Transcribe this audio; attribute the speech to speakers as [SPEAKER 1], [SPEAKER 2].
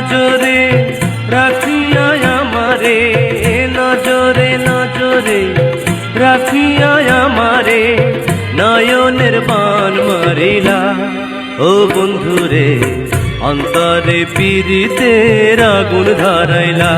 [SPEAKER 1] নজরে রাখিয়া আমারে, নজরে নজরে রাখিয়া আমারে নয়নের বান মারিলা। ও বন্ধুরে অন্তরে পীড়িতের আগুন ধরাইলা।